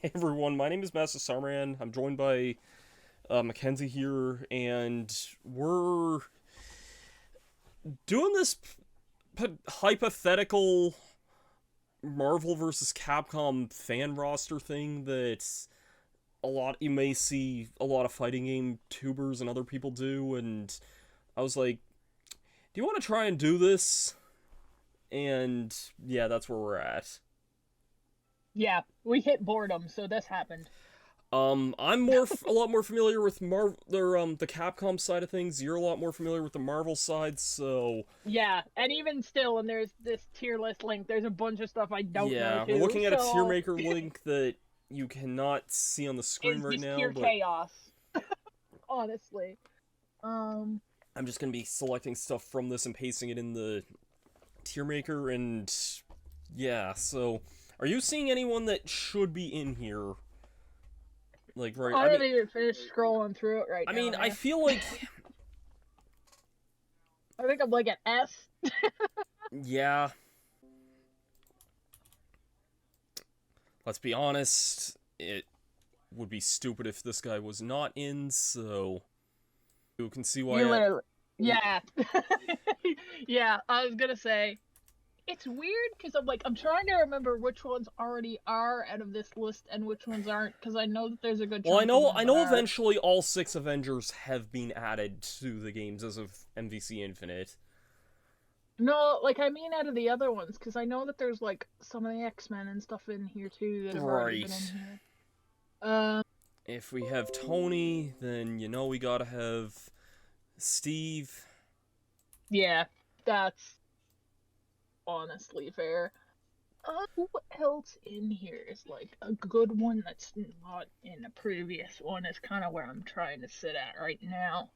Hey everyone, my name is Master Sarman. I'm joined by Mackenzie here, and we're doing this hypothetical Marvel vs. Capcom fan roster thing that you may see a lot of fighting game tubers and other people do, and I was like, do you want to try and do this? And yeah, that's where we're at. Yeah, we hit boredom, so this happened. I'm a lot more familiar with the Capcom side of things. You're a lot more familiar with the Marvel side, so Yeah, and even still, and there's this tier list link. There's a bunch of stuff I don't know yeah, we're too. looking at a tier So maker link that you cannot see on the screen it's right just now, pure but chaos, honestly. Um, I'm just gonna be selecting stuff from this and pasting it in the tier maker, and yeah. So, are you seeing anyone that should be in here? Like, right? I haven't even finished scrolling through it right now, I man. feel like, I think I'm like at S. yeah. Let's be honest. It would be stupid if this guy was not in, so you can see You why literally, yeah, yeah. I was gonna say it's weird because I'm trying to remember which ones already are out of this list and which ones aren't because I know that there's a good well, chunk of them I that know are. eventually all six Avengers have been added to the games as of MVC Infinite. No, like I mean out of the other ones, because I know that there's like some of the X-Men and stuff in here too that have already been in Right. here. Um, If we have Tony, then you know we gotta have Steve. yeah, that's honestly fair. Who else in here is like a good one that's not in a previous one is kind of where I'm trying to sit at right now.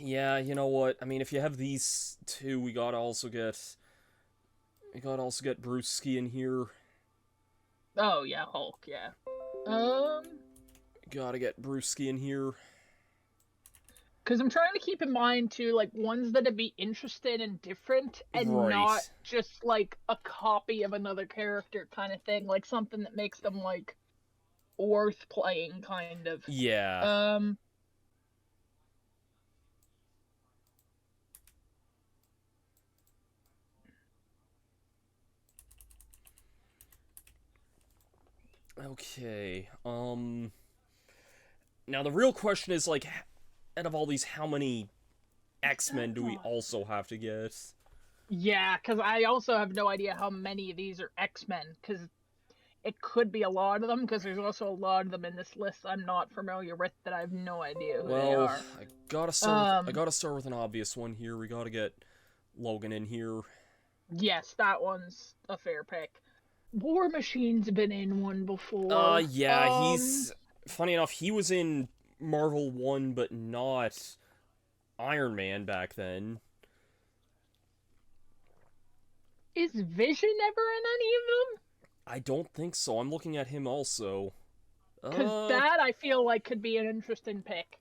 Yeah, you know what? I mean, if you have these two, we gotta also get Brewski in here. Oh yeah, Hulk, yeah. Um, Gotta get Brewski in here. because I'm trying to keep in mind too, like ones that'd be interesting and different, and not Right. just like a copy of another character kind of thing, like something that makes them like worth playing, kind of. Yeah. Um, Okay. Now the real question is like, out of all these, how many is that X-Men do we not? also have to get? Yeah, because I also have no idea how many of these are X-Men, because it could be a lot of them, because there's also a lot of them in this list I'm not familiar with that I have no idea who they Well, are. I Um, gotta start with an obvious one here. We gotta get Logan in here. yes, that one's a fair pick. War Machine's been in one before. Yeah, he's funny enough. He was in Marvel One, but not Iron Man back then. Is Vision ever in any of them? I don't think so. I'm looking at him also. Because Uh, that I feel like could be an interesting pick.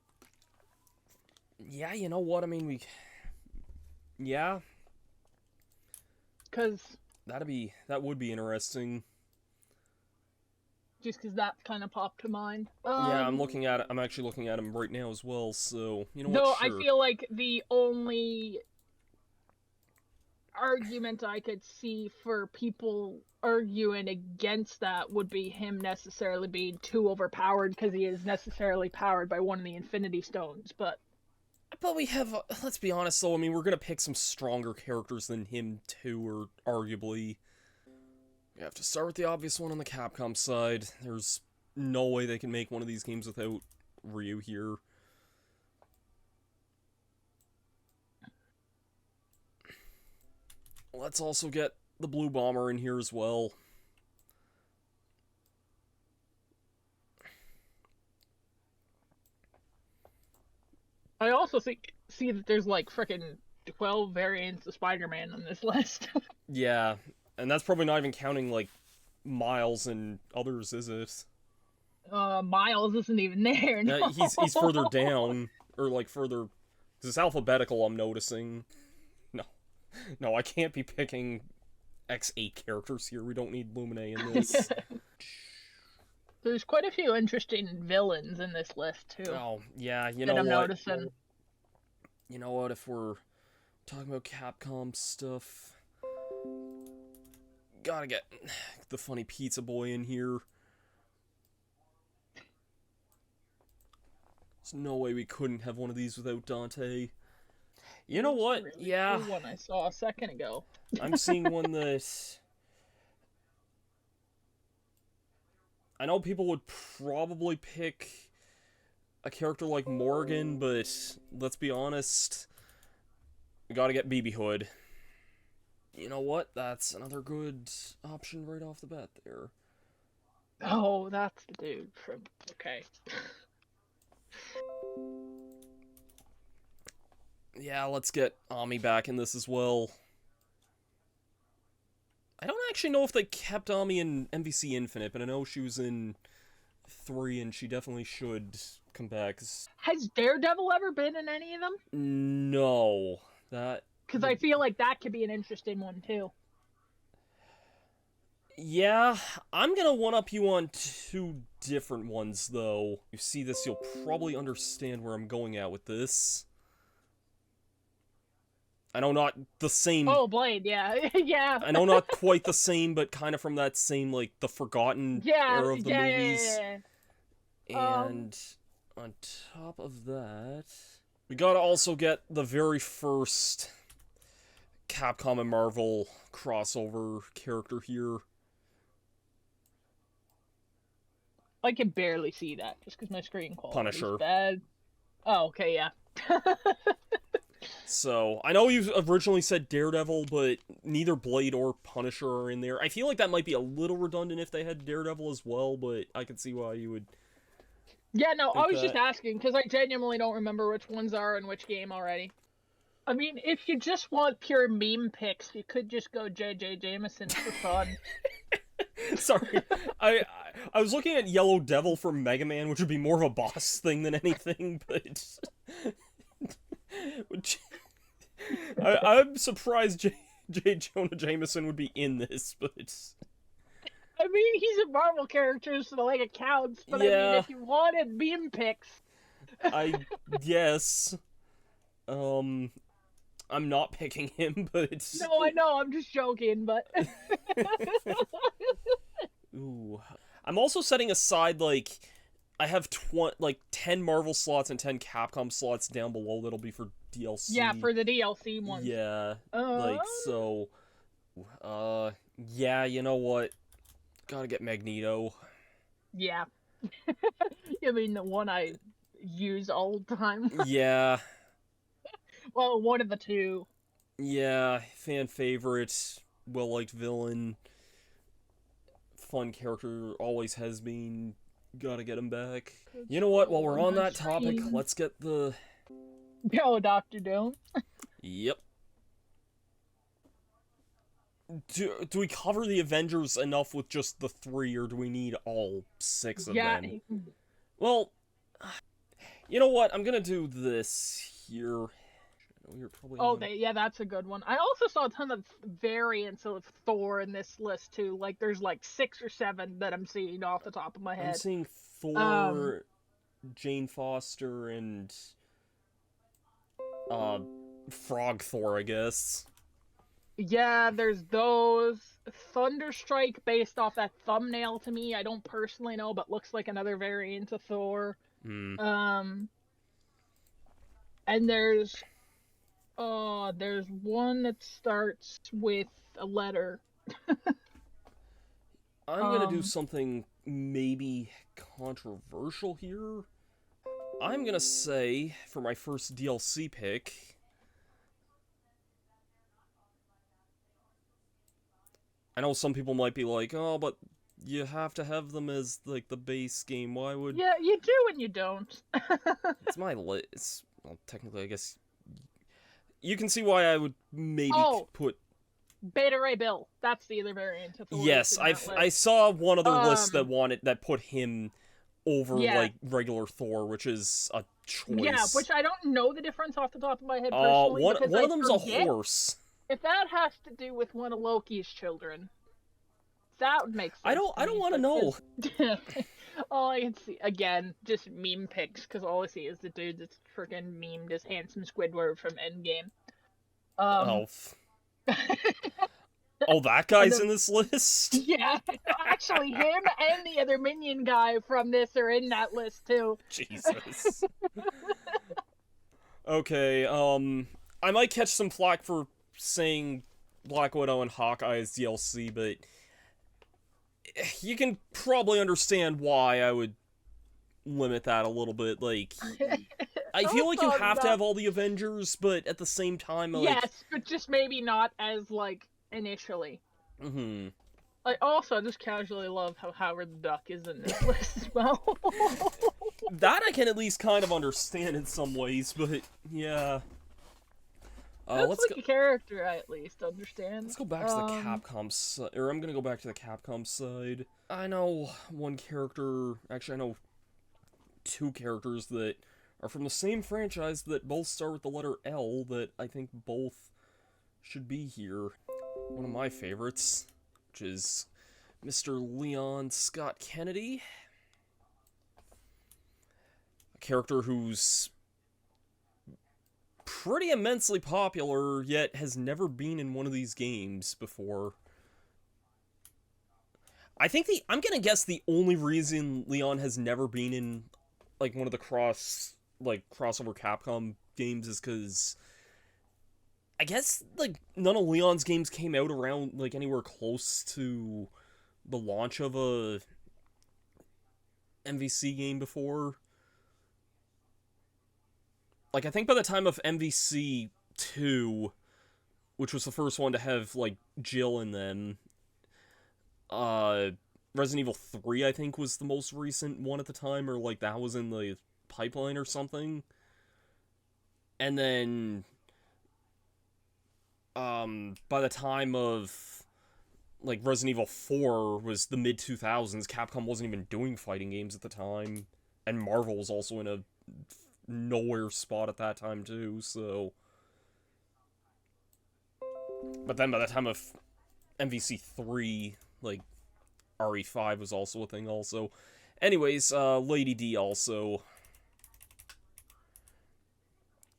yeah. You know what? I mean, yeah, Because that would be interesting. just because that kind of popped to mind. Yeah, I'm actually looking at him right now as well. So you know what? Though I Sure. feel like the only argument I could see for people arguing against that would be him necessarily being too overpowered because he is necessarily powered by one of the Infinity Stones. But But we have, let's be honest though, I mean, we're gonna pick some stronger characters than him too, or arguably. We have to start with the obvious one on the Capcom side. There's no way they can make one of these games without Ryu here. Let's also get the Blue Bomber in here as well. I also see that there's like freaking 12 variants of Spider-Man on this list. Yeah, and that's probably not even counting, like, Miles and others, is it? Miles isn't even there. He's further No. down, or like further, because it's alphabetical, I'm noticing. No, no, I can't be picking X8 characters here. We don't need Lumine in this. There's quite a few interesting villains in this list too Oh, yeah, you that know I'm what? noticing. You know what, if we're talking about Capcom stuff, gotta get the funny pizza boy in here. There's no way we couldn't have one of these without Dante. You know Here's a what? really Yeah, cool one I saw a second ago. I'm seeing one that... I know people would probably pick a character like Morgan, but let's be honest, we gotta get BB Hood. You know what? That's another good option right off the bat there. Oh, that's the dude from. Okay. Yeah, let's get Ami back in this as well. I don't actually know if they kept Ami in MVC Infinite, but I know she was in 3 and she definitely should come back. Has Daredevil ever been in any of them? No. That... Because I feel like that could be an interesting one too. Yeah, I'm gonna one-up you on 2 different ones, though. You see this, you'll probably understand where I'm going at with this. I know not the same... Oh, Blade, yeah. Yeah. I know not quite the same, but kind of from that same, like, the forgotten era of the movies. Yeah. And on top of that, we gotta also get the very first Capcom and Marvel crossover character here. I can barely see that just because my screen quality Punisher. is bad. Oh, okay, yeah. So, I know you originally said Daredevil, but neither Blade or Punisher are in there. I feel like that might be a little redundant if they had Daredevil as well, but I can see why you would... Yeah, no, I was that... just asking, because I genuinely don't remember which ones are in which game already. I mean, if you just want pure meme pics, you could just go J.J. Jameson for fun. Sorry, I was looking at Yellow Devil from Mega Man, which would be more of a boss thing than anything, but... I'm surprised J. Jonah Jameson would be in this, but... I mean, he's a Marvel character, so like it counts, but Yeah. I mean, if you wanted meme pics... I guess. I'm not picking him, but... No, I know, I'm just joking, but... Ooh. I'm also setting aside, like... I have 10 Marvel slots and 10 Capcom slots down below that'll be for DLC. Yeah, for the DLC ones. Yeah. So... yeah, you know what? Gotta get Magneto. Yeah. I mean, the one I use all the time. Yeah. Well, one of the 2. Yeah, fan favorite, well-liked villain. Fun character, always has been. Gotta get him back. You know what, while we're on that topic, let's get the... Go, Dr. Doom. Yep. Do we cover the Avengers enough with just the 3, or do we need all 6 of them? Well, you know what, I'm gonna do this here. Yeah, that's a good one. I also saw a ton of variants of Thor in this list too. Like, there's like 6 or 7 that I'm seeing off the top of my head. I'm seeing Thor, Jane Foster, and Frog Thor, I guess. Yeah, there's those. Thunderstrike, based off that thumbnail to me, I don't personally know, but looks like another variant of Thor. And there's one that starts with a letter. I'm gonna do something maybe controversial here. I'm gonna say, for my first DLC pick... I know some people might be like, oh, but you have to have them as, like, the base game. Why would... Yeah, you do and you don't. It's my list. Well, technically, I guess... You can see why I would maybe put... Beta Ray Bill. That's the other variant of Thor. Yes, I saw one other list that put him over, like, regular Thor, which is a choice. Yeah, which I don't know the difference off the top of my head personally. One of them's a horse. If that has to do with one of Loki's children, that would make sense. I don't want to know. All I can see again, just meme pics, because all I see is the dude that's freaking memed as handsome Squidward from Endgame. Um, Oh, oh, that and guy's in then this list? yeah, actually, him and the other minion guy from this are in that list too. Jesus. Okay, I might catch some flack for saying Black Widow and Hawkeye as DLC, but you can probably understand why I would limit that a little bit. Like, I feel like you Also, have to not have all the Avengers, but at the same time, like, yes, but just maybe not as like initially. hmm. I also just casually love how Howard the Duck is in this list as well. That I can at least kind of understand in some ways, but yeah. That's Let's go. like a character I at least understand. Let's go back to the Capcom side, or I'm gonna go back to the Capcom side. I know one character. Actually, I know two characters that are from the same franchise that both start with the letter L. That I think both should be here. One of my favorites, which is Mr. Leon Scott Kennedy, a character who's pretty immensely popular, yet has never been in one of these games before. I'm gonna guess the only reason Leon has never been in, like, one of the crossover Capcom games is because I guess, like, none of Leon's games came out around, like, anywhere close to the launch of a MVC game before. Like, I think by the time of MVC 2, which was the first one to have, like, Jill in them, uh, Resident Evil 3, I think, was the most recent one at the time, or, like, that was in the pipeline or something. And then, by the time of, like, Resident Evil 4 was the mid-2000s, Capcom wasn't even doing fighting games at the time. And Marvel was also in a nowhere spot at that time, too, so... But then by the time of MVC 3, like, RE5 was also a thing also. Anyways, Lady D also.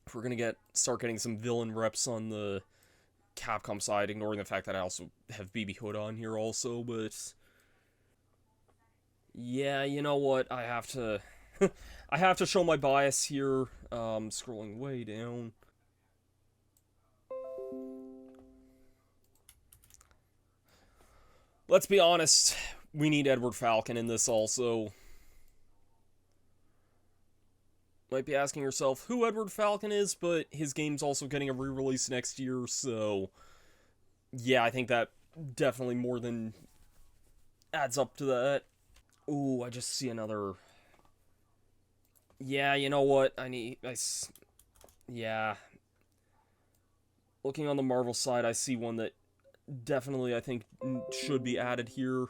If we're gonna start getting some villain reps on the Capcom side, ignoring the fact that I also have BB Hood on here also, but... Yeah, you know what, I have to... I have to show my bias here, scrolling way down. Let's be honest, we need Edward Falcon in this also. Might be asking yourself who Edward Falcon is, but his game's also getting a re-release next year, so... Yeah, I think that definitely more than adds up to that. Ooh, I just see another... Yeah, you know what? Yeah. Looking on the Marvel side, I see one that definitely, I think, should be added here.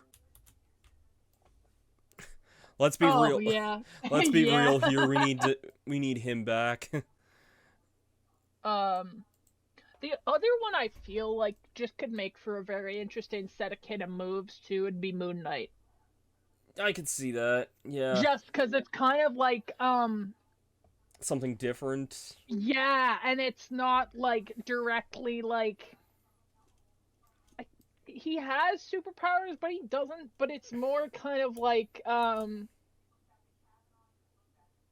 Let's be Oh real. yeah, Let's be yeah. real here. We need him back. um, the other one I feel like just could make for a very interesting set of kind of moves too would be Moon Knight. I could see that. Yeah. Just because it's kind of like Something different. yeah, and it's not like directly like he has superpowers, but he doesn't. But it's more kind of like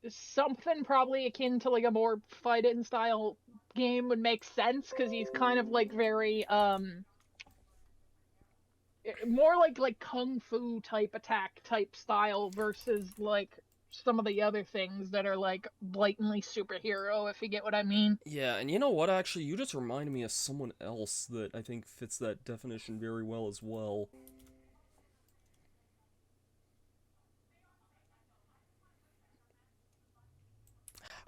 something probably akin to like a more fight-in style game would make sense because he's kind of like very more like kung fu type attack type style versus like some of the other things that are like blatantly superhero, if you get what I mean. Yeah, and you know what, actually, you just reminded me of someone else that I think fits that definition very well as well.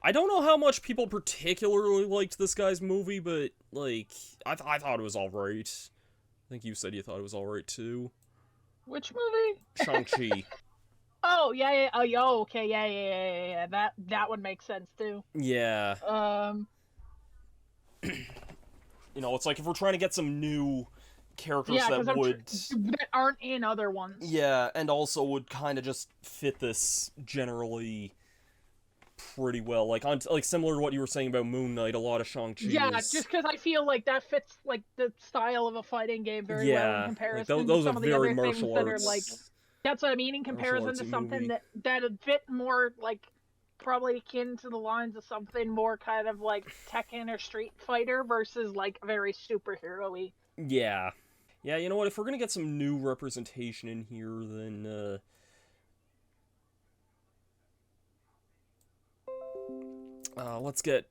I don't know how much people particularly liked this guy's movie, but, like, I thought it was alright. I think you said you thought it was alright, too. Which movie? Shang-Chi. Oh yeah, yeah. Oh, yeah, okay, yeah. That would make sense too. Yeah. Um, You know, it's like if we're trying to get some new characters Yeah, that because would, that aren't in other ones. yeah, and also would kind of just fit this generally pretty well. Like similar to what you were saying about Moon Knight, a lot of Shang-Chi Yeah, is, just because I feel like that fits like the style of a fighting game very well in yeah, like comparison to those are some of the very other things martial that are like. arts, That's what I mean in martial comparison to artsy something movie. that'd fit more like probably akin to the lines of something more kind of like Tekken or Street Fighter versus like very superhero-y. Yeah. Yeah, you know what? If we're gonna get some new representation in here, then let's get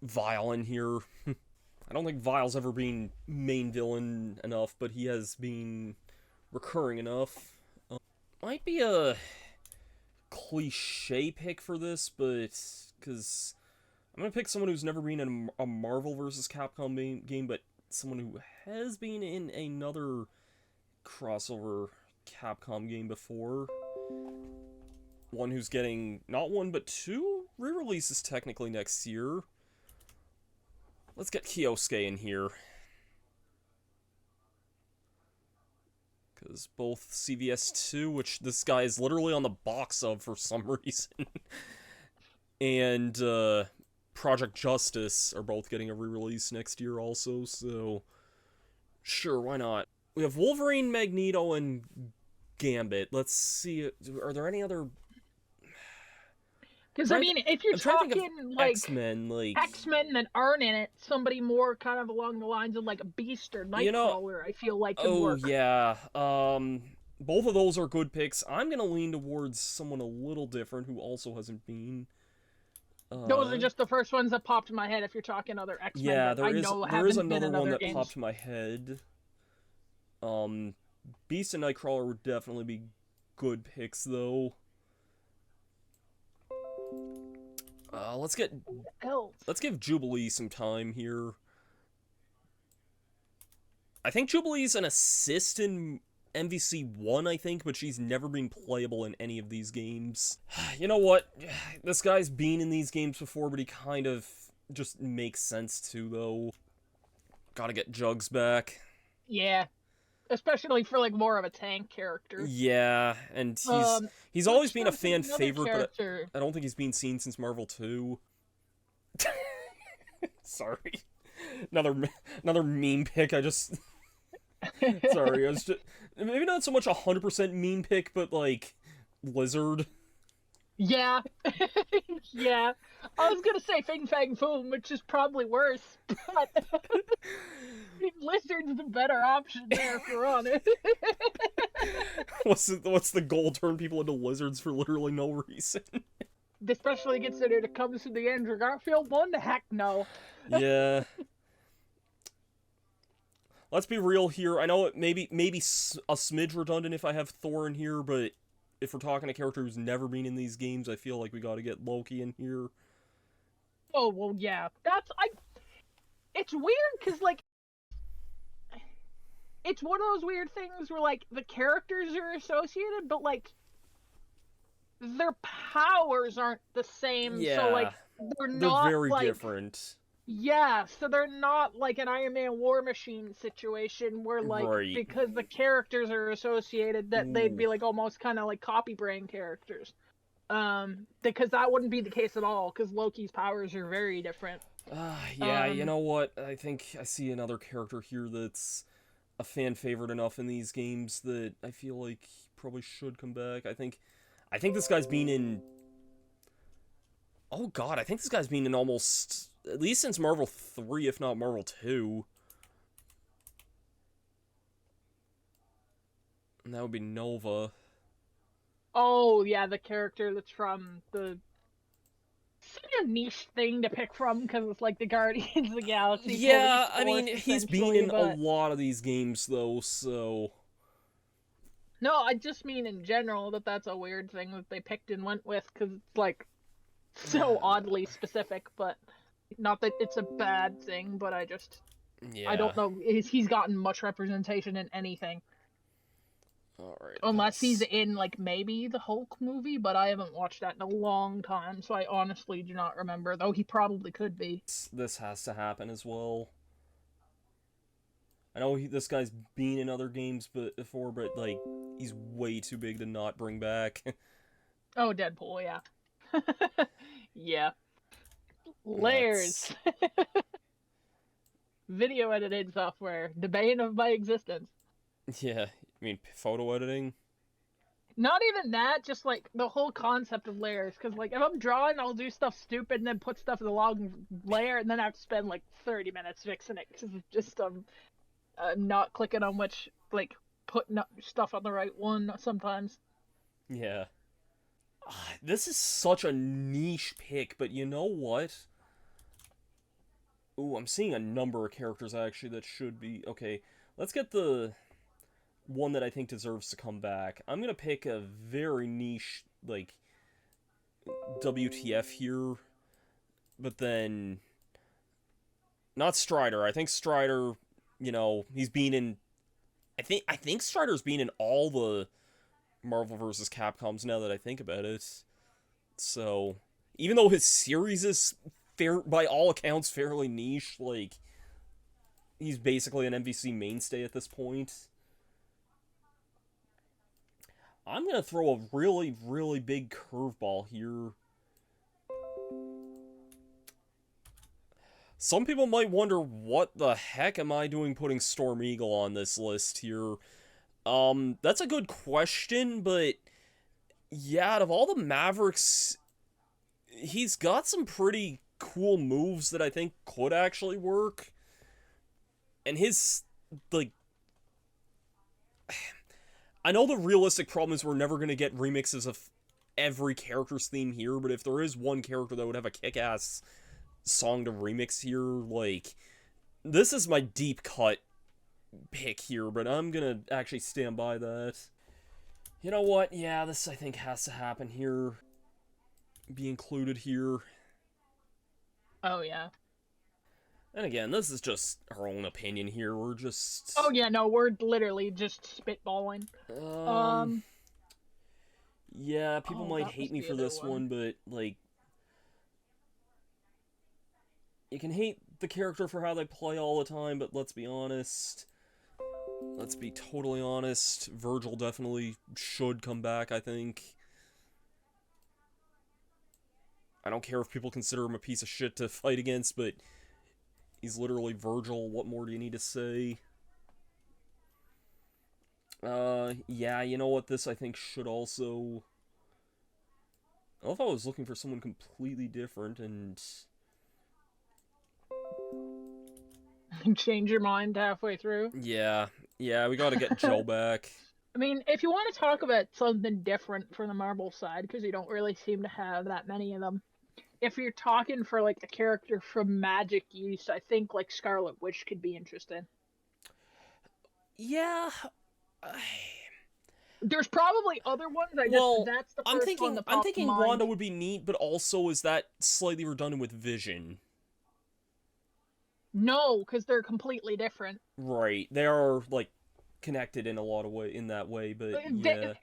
Vile in here. I don't think Vile's ever been main villain enough, but he has been recurring enough. Might be a cliche pick for this, but because I'm gonna pick someone who's never been in a Marvel vs. Capcom game, but someone who has been in another crossover Capcom game before. One who's getting not one but two re-releases technically next year. Let's get Kyosuke in here. Because both CVS2, which this guy is literally on the box of for some reason, and Project Justice are both getting a re-release next year also, so sure, why not? We have Wolverine, Magneto, and Gambit. Let's see, are there any other... Because I mean, if you're I'm trying to think of talking like X-Men, like... X-Men that aren't in it, somebody more kind of along the lines of like a Beast or You know, Nightcrawler, I feel like could oh work. yeah, both of those are good picks. I'm gonna lean towards someone a little different who also hasn't been. Those are just the first ones that popped in my head. If you're talking other X-Men Yeah, that I know there is haven't been another in one other that popped games. in my head. Um, Beast and Nightcrawler would definitely be good picks though. Let's get Else. let's give Jubilee some time here. I think Jubilee's an assist in MVC 1, I think, but she's never been playable in any of these games. You know what? This guy's been in these games before, but he kind of just makes sense too, though. Gotta get Jugs back. Yeah, especially for like more of a tank character. Yeah, and he's always Which been a there's fan another favorite, but character. I don't think he's been seen since Marvel 2. Sorry. Another another meme pick. I just sorry. I was just maybe not so much 100% meme pick, but like Lizard. Yeah, yeah. I was gonna say Fing Fang Foom, which is probably worse, but Lizard's the better option there if you're on it. What's the goal? Turn people into lizards for literally no reason. Especially considered it comes to the Andrew Garfield one. Heck no. Yeah. Let's be real here. I know it maybe a smidge redundant if I have Thor in here, but if we're talking a character who's never been in these games, I feel like we got to get Loki in here. Oh well, yeah. That's I. It's weird because like it's one of those weird things where like the characters are associated, but like their powers aren't the same. So Yeah, like they're they're not very like different. yeah. So they're not like an Iron Man War Machine situation where like Right. because the characters are associated that they'd Ooh. be like almost kind of like copy brain characters. Because that wouldn't be the case at all. Because Loki's powers are very different. Yeah, you know what? I think I see another character here that's a fan favorite enough in these games that I feel like he probably should come back. I think this guy's been in... Oh god, I think this guy's been in almost... At least since Marvel 3, if not Marvel 2. And that would be Nova. Oh yeah, the character that's from the such a niche thing to pick from because it's like the Guardians of the Galaxy police Yeah, I force mean, he's been essentially. in a But lot of these games, though, so... no, I just mean in general that that's a weird thing that they picked and went with because it's like so oddly specific. But not that it's a bad thing, but I Yeah. don't know he's gotten much representation in anything. Alright, Unless he's that's... in like maybe the Hulk movie, but I haven't watched that in a long time, so I honestly do not remember. Though he probably could be. This has to happen as well. I know this guy's been in other games before, but like he's way too big to not bring back. Oh, Deadpool, yeah. Yeah. Layers. That's Video editing software. The bane of my existence. yeah. I mean, photo editing. Not even that, just like the whole concept of layers. Because, like, if I'm drawing, I'll do stuff stupid and then put stuff in the long layer, and then I have to spend like 30 minutes fixing it because it's just not clicking on which, like, putting stuff on the right one sometimes. Yeah. This is such a niche pick, but you know what? Ooh, I'm seeing a number of characters actually that should be okay. Let's get the one that I think deserves to come back. I'm gonna pick a very niche, like, WTF here, but then not Strider. I think Strider, he's been in. I think Strider's been in all the Marvel vs. Capcoms now that I think about it. So even though his series is by all accounts fairly niche, like he's basically an MVC mainstay at this point. I'm gonna throw a really, really big curveball here. Some people might wonder what the heck am I doing putting Storm Eagle on this list here. That's a good question, but yeah, out of all the Mavericks, he's got some pretty cool moves that I think could actually work. And his, like, I know the realistic problem is we're never going to get remixes of every character's theme here, but if there is one character that would have a kick-ass song to remix here, like, this is my deep cut pick here, but I'm gonna actually stand by that. You know what? Yeah, this I think has to happen here. Be included here. Oh, yeah. And again, this is just our own opinion here. We're just... Oh, yeah, no, we're literally just spitballing. Yeah, people might that hate was me the for other this one, but, like... You can hate the character for how they play all the time, but let's be honest. Let's be totally honest. Virgil definitely should come back, I think. I don't care if people consider him a piece of shit to fight against, but he's literally Virgil. What more do you need to say? Yeah, you know what? This, I think, should also... I love how I was looking for someone completely different, and... Change your mind halfway through. Yeah, we gotta get Joe back. I mean, if you want to talk about something different from the Marvel side, because you don't really seem to have that many of them, if you're talking for, like, a character from Magic use, I think, like, Scarlet Witch could be interesting. Yeah... There's probably other ones. That's the first one that popped I'm thinking to mind. Wanda would be neat, but also is that slightly redundant with Vision? No, because they're completely different. Right, they are, like, connected in a lot of way, in that way, but yeah.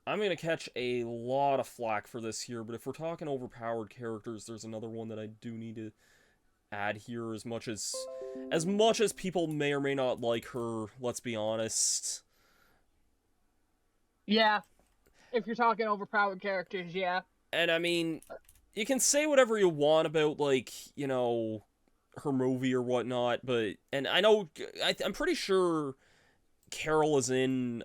I'm gonna catch a lot of flack for this here, but if we're talking overpowered characters, there's another one that I do need to add here. As much as people may or may not like her, let's be honest. Yeah, if you're talking overpowered characters, yeah. And I mean, you can say whatever you want about, like, her movie or whatnot, but, and I know, I'm pretty sure Carol is in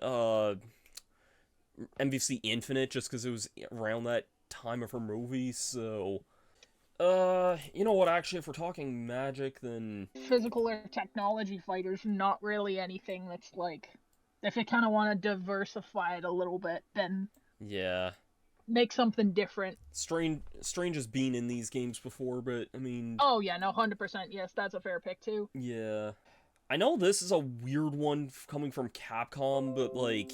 MVC Infinite just because it was around that time of her movie, so... you know what, actually, if we're talking magic, then... Physical or technology fighters, not really anything that's, like... If you kind of want to diversify it a little bit, then... Yeah. Make something different. Strange has been in these games before, but, I mean... Oh, yeah, no, 100%, yes, that's a fair pick, too. Yeah. I know this is a weird one coming from Capcom, but, like...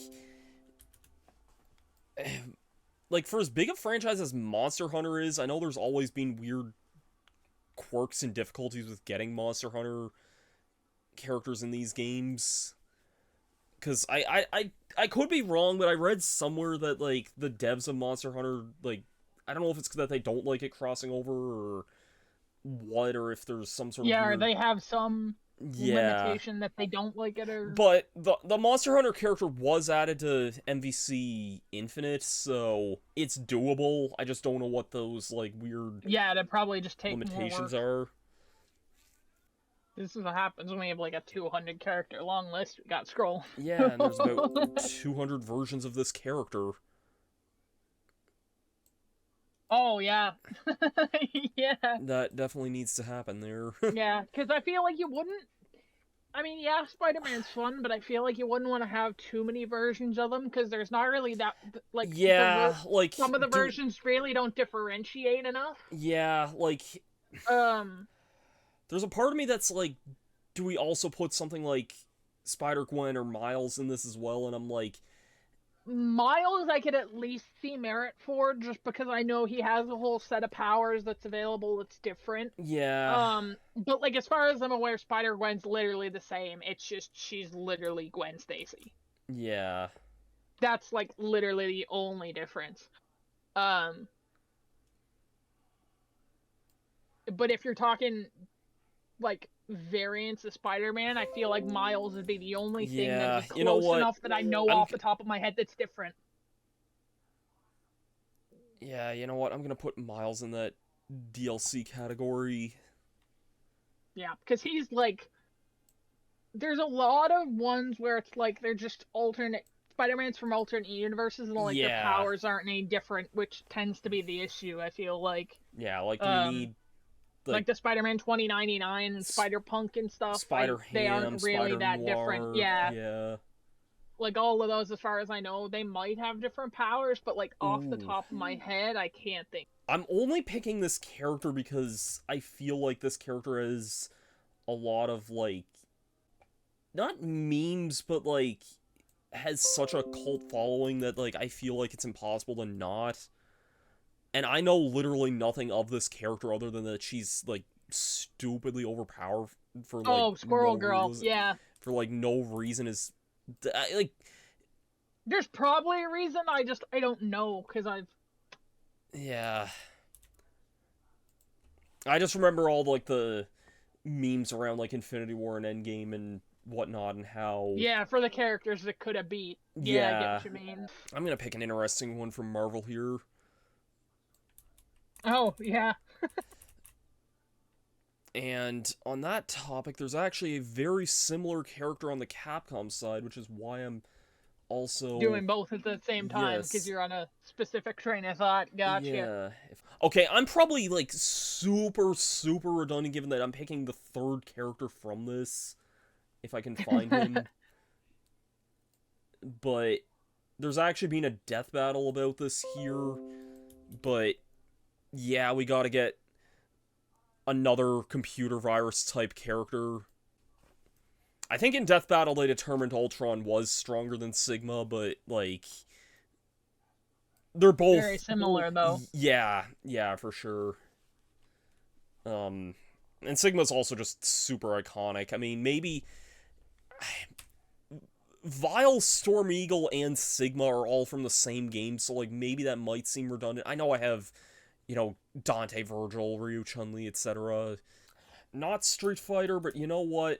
Like, for as big a franchise as Monster Hunter is, I know there's always been weird quirks and difficulties with getting Monster Hunter characters in these games. Because I could be wrong, but I read somewhere that, like, the devs of Monster Hunter, like, I don't know if it's that they don't like it crossing over or what, or if there's some sort of Yeah, weird... they have some Yeah. limitation that they don't like it or... But the Monster Hunter character was added to MVC Infinite, so it's doable. I just don't know what those, like, weird Yeah, it'd probably just take more limitations work. are. This is what happens when we have like a 200 character long list. We got scroll. Yeah, and there's about 200 versions of this character. Oh yeah, yeah, That definitely needs to happen there. yeah. Because I feel like you wouldn't. I mean, yeah, Spider-Man's fun, but I feel like you wouldn't want to have too many versions of them because there's not really that like Yeah, like, some of the versions really don't differentiate enough. yeah, like, Um, there's a part of me that's like, do we also put something like Spider-Gwen or Miles in this as well? And I'm like, Miles, I could at least see merit for just because I know he has a whole set of powers that's available that's different. yeah, But like as far as I'm aware, Spider-Gwen's literally the same. It's just she's literally Gwen Stacy. yeah, That's like literally the only difference. Um, but if you're talking like variants of Spider-Man, I feel like Miles would be the only thing that would yeah. be You know close what? enough that I know off the top of my head that's different. Yeah, you know what? I'm gonna put Miles in that DLC category. Yeah, because he's like, there's a lot of ones where it's like they're just alternate Spider-Man's from alternate universes and like their Yeah, powers aren't any different, which tends to be the issue. I feel like, yeah. Like, do we um, need like like the Spider-Man 2099 and S- Spider-Punk and stuff. Spider They Ham, aren't really Spider that different. Noir? Yeah, Yeah. like all of those, as far as I know, they might have different powers, but like off the Ooh. top of my head, I can't think. I'm only picking this character because I feel like this character has a lot of, like, not memes, but like has such a cult following that, like, I feel like it's impossible to not. And I know literally nothing of this character other than that she's like stupidly overpowered for like Oh, Squirrel no Girl. reason. Yeah, For like no reason is like, there's probably a reason. I don't know because I've... yeah. I just remember all like the memes around like Infinity War and Endgame and whatnot, and how, Yeah, for the characters that could have beat. Yeah, I get yeah. what you mean. I'm gonna pick an interesting one from Marvel here. Oh, yeah. And on that topic, there's actually a very similar character on the Capcom side, which is why I'm also Doing both at the same time because yes. you're on a specific train of thought. Gotcha. Yeah. Okay, I'm probably like super redundant given that I'm picking the third character from this, if I can find him. But there's actually been a death battle about this here. But yeah, we gotta get another computer virus type character. I think in Death Battle they determined Ultron was stronger than Sigma, but like they're both Very similar, though. Yeah, for sure. And Sigma's also just super iconic. I mean, maybe Vile, Storm Eagle, and Sigma are all from the same game, so like maybe that might seem redundant. I know I have, you know, Dante, Virgil, Ryu, Chun-Li, etc. Not Street Fighter, but you know what?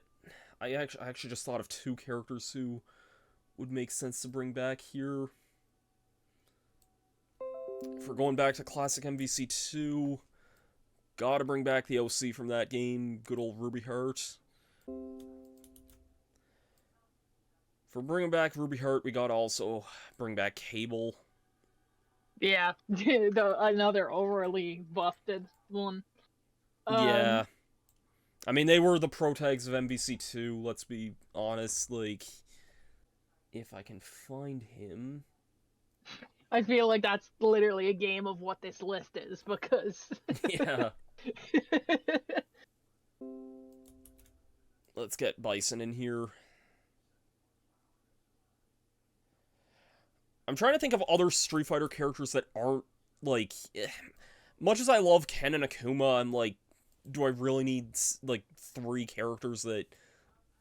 I actually just thought of two characters who would make sense to bring back here. If we're going back to classic MVC2, gotta bring back the OC from that game, good old Ruby Heart. If we're bringing back Ruby Heart, we gotta also bring back Cable. Yeah, another overly busted one. Yeah. I mean, they were the pro tags of MVC2, let's be honest. Like, if I can find him. I feel like that's literally a game of what this list is because. Yeah. Let's get Bison in here. I'm trying to think of other Street Fighter characters that aren't, like... Much as I love Ken and Akuma, I'm like, do I really need, like, 3 characters that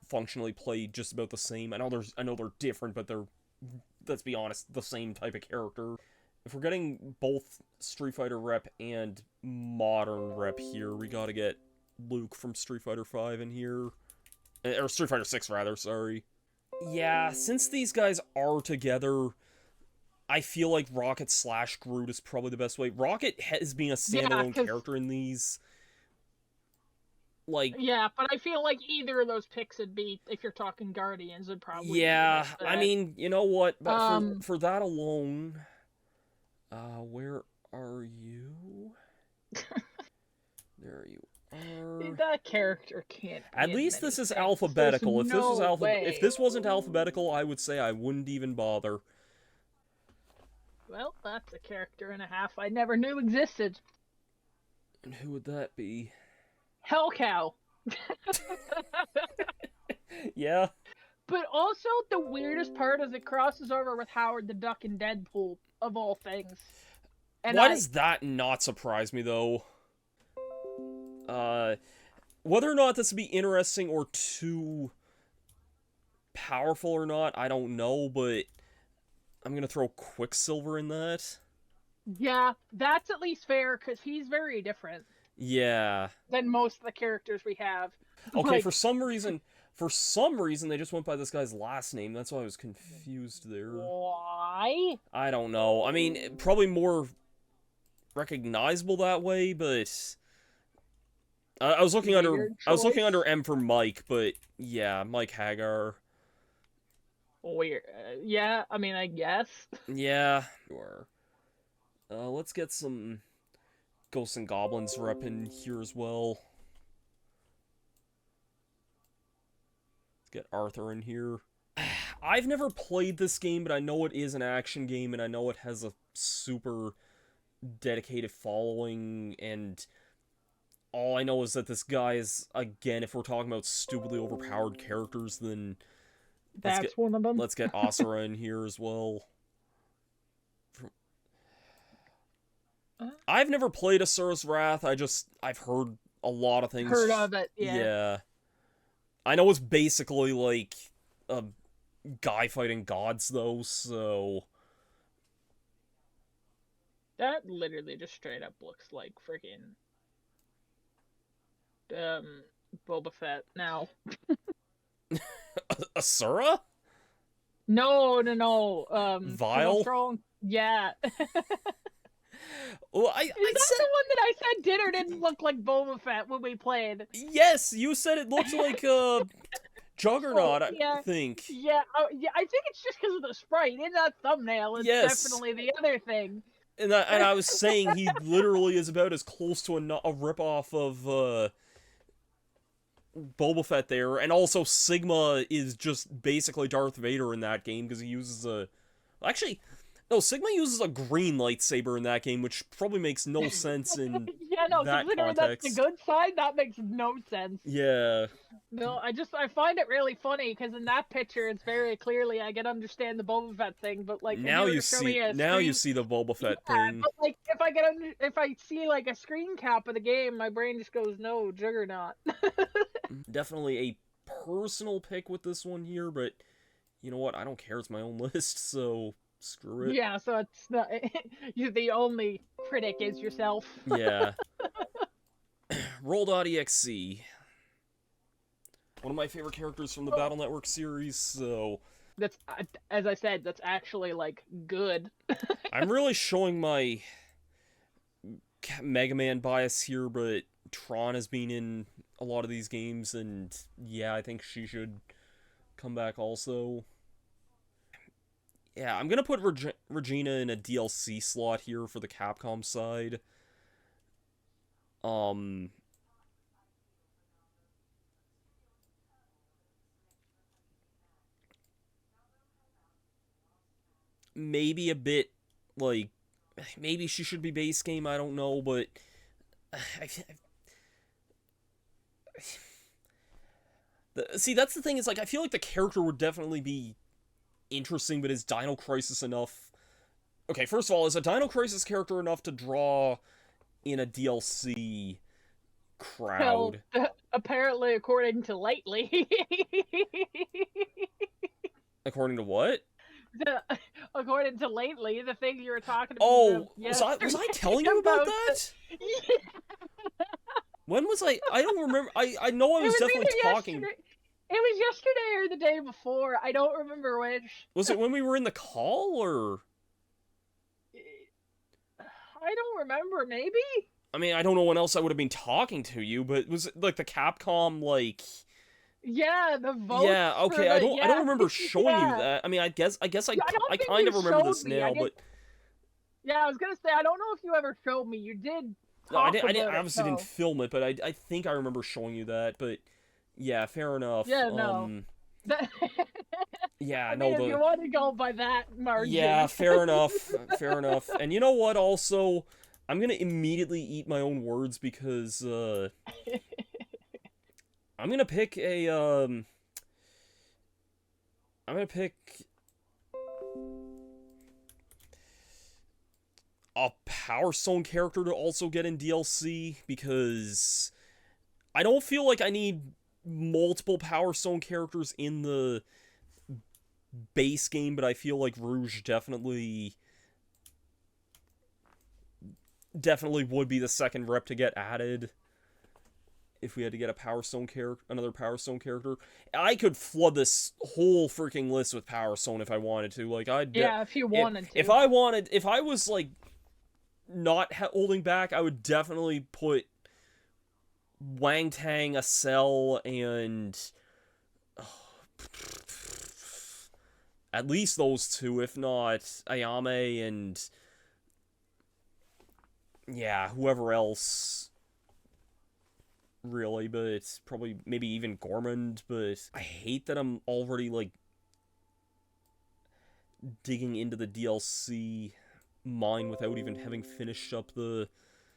functionally play just about the same? I know they're different, but they're, let's be honest, the same type of character. If we're getting both Street Fighter rep and modern rep here, we gotta get Luke from Street Fighter V in here. Or Street Fighter 6 rather, sorry. Yeah, since these guys are together, I feel like Rocket slash Groot is probably the best way. Rocket has been a Yeah, standalone because character in these. Like, yeah, but I feel like either of those picks would be, if you're talking Guardians, would probably be the yeah, best I bet. mean, you know what? But Um, for that alone, where are you? There you are. that character can't At be in least many this is things. There's alphabetical. no If way. this wasn't alphabetical, I would say I wouldn't even bother. Well, that's a character and a half I never knew existed. And who would that be? Hell Cow. Yeah. But also, the weirdest part is it crosses over with Howard the Duck and Deadpool, of all things. And Why does that not surprise me, though? Whether or not this would be interesting or too powerful or not, I don't know, but I'm gonna throw Quicksilver in that. Yeah, that's at least fair, because he's very different Yeah. than most of the characters we have. Okay, Like, for some reason, they just went by this guy's last name. That's why I was confused there. why? I don't know. I mean, probably more recognizable that way, but I was looking Weird under choice. M for Mike, but yeah, Mike Hagar. Weird. Yeah, I mean, I guess. Yeah, sure. Let's get some Ghosts and Goblins rep in here as well. Let's get Arthur in here. I've never played this game, but I know it is an action game, and I know it has a super dedicated following, and all I know is that this guy is, again, if we're talking about stupidly overpowered characters, then That's one of them. let's get Asura in here as well. I've never played Asura's Wrath. I've heard a lot of things. Heard of it, yeah. Yeah. I know it's basically like a guy fighting gods, though, so That literally just straight up looks like freaking Boba Fett now. Asura? No. Vile? Strong. Yeah. Well, Is that the one that I said did or didn't look like Boba Fett when we played? yes, you said it looked like Juggernaut, yeah. I think. Yeah, yeah. I think it's just because of the sprite in that thumbnail. It's Yes. definitely the other thing. And I was saying he literally is about as close to a ripoff of Boba Fett there, and also Sigma is just basically Darth Vader in that game because he uses a... Actually, no, Sigma uses a green lightsaber in that game, which probably makes no sense in Yeah, no, that considering context. that's the good side, that makes no sense. Yeah. No, I find it really funny because in that picture, it's very clearly I can understand the Boba Fett thing, but like Now if you were to show me a you screen- see the Boba Fett Yeah, thing. but like if I see like a screen cap of the game, my brain just goes no Juggernaut. Definitely a personal pick with this one here, but you know what? I don't care. It's my own list, so screw it. Yeah, so it's not you're the only critic is yourself. Yeah. Roll.exe. One of my favorite characters from the Battle Network series, so... That's, as I said, that's actually, like, good. I'm really showing my Mega Man bias here, but Tron has been in a lot of these games, and yeah, I think she should come back also. Yeah, I'm gonna put Regina in a DLC slot here for the Capcom side. Maybe a bit, like, maybe she should be base game, I don't know, but see, that's the thing, is like, I feel like the character would definitely be interesting, but is Dino Crisis enough? Okay, first of all, is a Dino Crisis character enough to draw in a DLC crowd? Well, apparently, according to Lately. According to what? According to Lately, the thing you were talking about. Oh, was I telling you about that? When was I? I don't remember. I know I was definitely talking. It was yesterday or the day before. I don't remember which. Was it when we were in the call, or? I don't remember. Maybe. I mean, I don't know when else I would have been talking to you, but was it like the Capcom, like? Yeah, the votes Yeah, for okay. the I don't remember showing you yeah. that. I mean, Yeah, I don't I think kind you of remember showed this me. I now, did. but Yeah, I was gonna say I don't know if you ever showed me. You did no, talk I didn't about it obviously didn't though. film it, but I think I remember showing you that. But yeah, fair enough. Yeah, no. That, Yeah, I no, mean, if you the want to go by that yeah, margin. fair enough, fair enough. And you know what? Also, I'm gonna immediately eat my own words because I'm gonna pick a I'm gonna pick a Power Stone character to also get in DLC because I don't feel like I need multiple Power Stone characters in the base game, but I feel like Rouge definitely would be the second rep to get added if we had to get a Power Stone character, another Power Stone character. I could flood this whole freaking list with Power Stone if I wanted to. Like Yeah, if you wanted if to. if I was like not holding back, I would definitely put Wang Tang, a Cell, and at least those two, if not Ayame and yeah, whoever else really, but it's probably maybe even Gormand, but I hate that I'm already like digging into the DLC mine without even having finished up the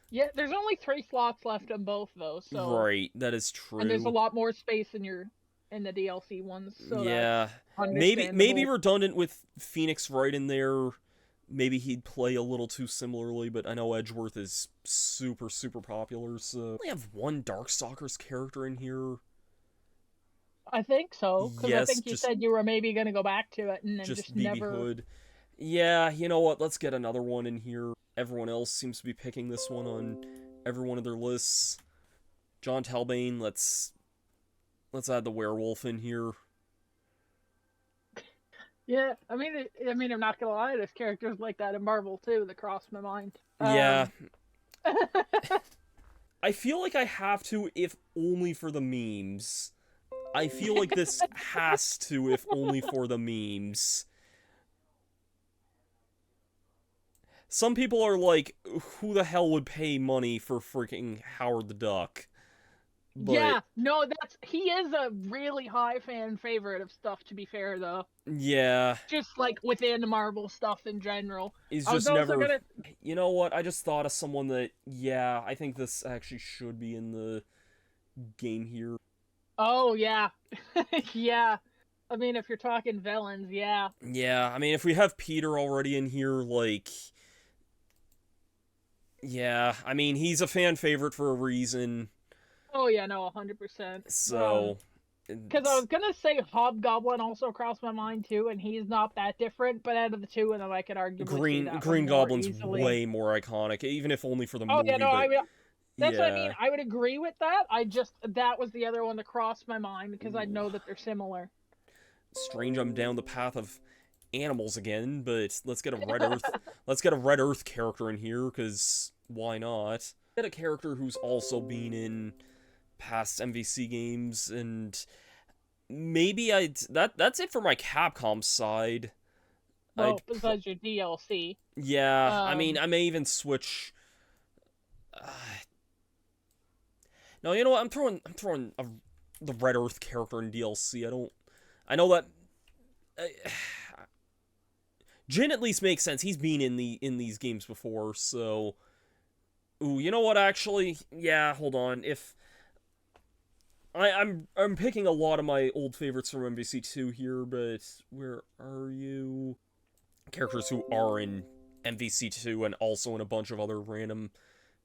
Yeah, there's only 3 slots left on both though, so right, that is and there's a true. lot more space in the DLC ones, so that's Yeah. Maybe understandable. redundant with Phoenix right in there. Maybe he'd play a little too similarly, but I know Edgeworth is super popular, so I only have one Darkstalkers character in here. I think so, because I Yes, think you said you were maybe going to go back to it and then just just BB never. Hood. Yeah, you know what? Let's get another one in here. Everyone else seems to be picking this one on every one of their lists. John Talbane, let's add the werewolf in here. Yeah, I mean, I'm not gonna lie, there's characters like that in Marvel too that cross my mind. Yeah, I feel like I have to, if only for the memes. I feel like this has to, if only for the memes. Some people are like, who the hell would pay money for freaking Howard the Duck? But Yeah, no, that's he is a really high fan favorite of stuff. To be fair, though, yeah, just like within the Marvel stuff in general. he's I was just also never. gonna. You know what? I just thought of someone that, yeah, I think this actually should be in the game here. Oh yeah, yeah. I mean, if you're talking villains, yeah. Yeah, I mean, if we have Peter already in here, like, yeah, I mean, he's a fan favorite for a reason. Oh yeah, no, 100%. So, Because I was gonna say Hobgoblin also crossed my mind too, and he's not that different. But out of the two of them, I could arguably see that one Green more Goblin's easily. way more iconic, even if only for the Oh yeah, movie. no, But that's what I mean. yeah, I would agree with that. I just that was the other one that crossed my mind because I ooh, know that they're similar. strange. I'm down the path of animals again, but let's get a Red Earth. Let's get a Red Earth character in here, because why not? Get a character who's also been in past MVC games, and maybe that's it for my Capcom side. Well, besides your DLC. Yeah, I mean, Um, I may even switch. Uh, no, you know what? I'm throwing the Red Earth character in DLC. I know that. Uh, Jin at least makes sense. He's been in these games before, so. Ooh, you know what? Actually, yeah. Hold on. If I'm picking a lot of my old favorites from MVC2 here, but where are you? Characters who are in MVC2 and also in a bunch of other random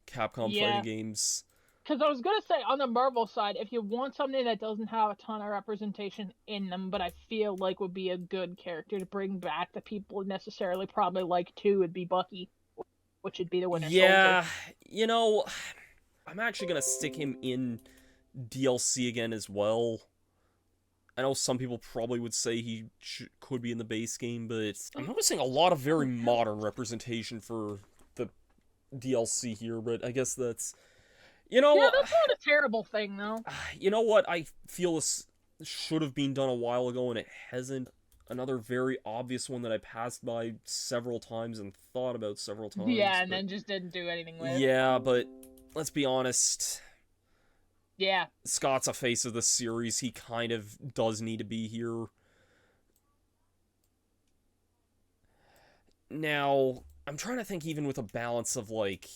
Capcom fighting yeah, games. because I was gonna say on the Marvel side, if you want something that doesn't have a ton of representation in them, but I feel like would be a good character to bring back that people necessarily probably like too, would be Bucky, which would be the Winter Soldier. Yeah, you know, I'm actually gonna stick him in DLC again as well. I know some people probably would say he could be in the base game, but I'm noticing a lot of very modern representation for the DLC here, but I guess that's... You Yeah, know, that's not a terrible thing, though. you know what? I feel this should have been done a while ago, and it hasn't. Another very obvious one that I passed by several times and thought about several times. Yeah, and but then just didn't do anything with. yeah, but let's be honest. Yeah. Scott's a face of the series. He kind of does need to be here. Now, I'm trying to think even with a balance of like...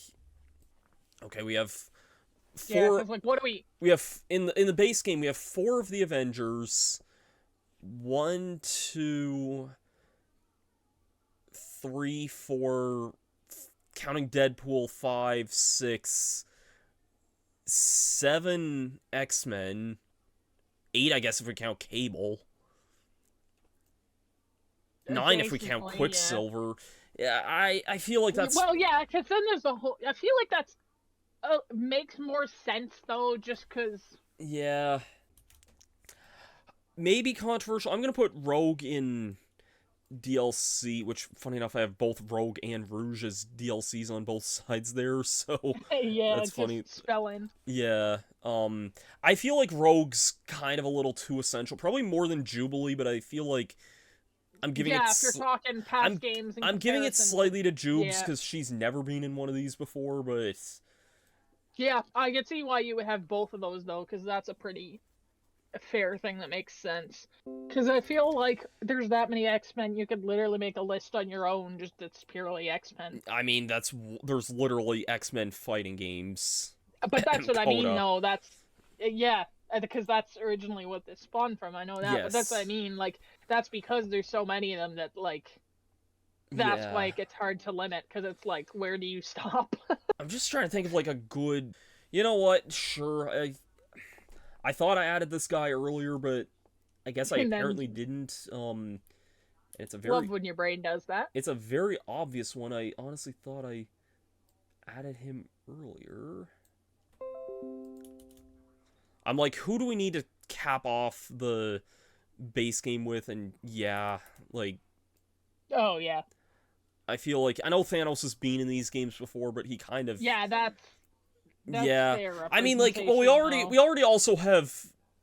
Okay, we have Yeah, four... because, like, what do we... We have, in the base game, we have 4 of the Avengers. 1, 2, 3, 4, counting Deadpool, 5, 6, 7 X-Men, 8 I guess if we count Cable, 9 if we count Basically, Quicksilver. Yeah, I feel like that's... Well, yeah, because then there's a whole... I feel like that's... makes more sense, though, just because... Yeah. Maybe controversial. I'm gonna put Rogue in DLC, which, funny enough, I have both Rogue and Rouge as DLCs on both sides there, so Yeah, that's funny. spelling. Yeah, I feel like Rogue's kind of a little too essential, probably more than Jubilee, but I feel like I'm giving if you're talking past games I'm giving it slightly to Jubes, because she's never been in one of these before, but... Yeah, I can see why you would have both of those, though, because that's a pretty fair thing that makes sense. Because I feel like there's that many X-Men, you could literally make a list on your own, just that's purely X-Men. I mean, there's literally X-Men fighting games. But that's what I mean, though, that's... Yeah, because that's originally what this spawned from, I know that, but that's what I mean, like, that's because there's so many of them that, like... That's why it gets hard to limit, because it's like, where do you stop? I'm just trying to think of, like, a good... You know what? Sure, I thought I added this guy earlier, but I guess I apparently didn't. It's a very... Love when your brain does that. It's a very obvious one. I honestly thought I added him earlier. I'm like, who do we need to cap off the base game with? And yeah, like... Oh, yeah. I feel like... I know Thanos has been in these games before, but he kind of... Yeah, that's yeah. fair I mean, like, well, we already also have